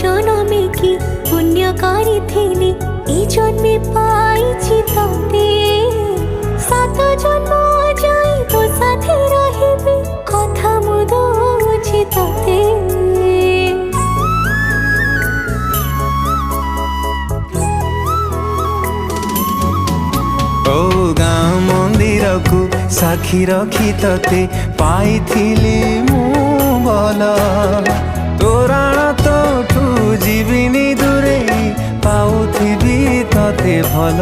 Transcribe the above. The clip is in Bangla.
জনমে কি পুণ্য করিথিলি এই জন্মে পাইছি তোতে। সাত জন্ম যাই তো সাথে রহিবি কথা মু দউছি তোতে। ओ गाँ मंदिर को साक्षी रखी तते पाइथिली मु भल। तोराण तोठू जीविनी दूरे पाउथिबी तते भल।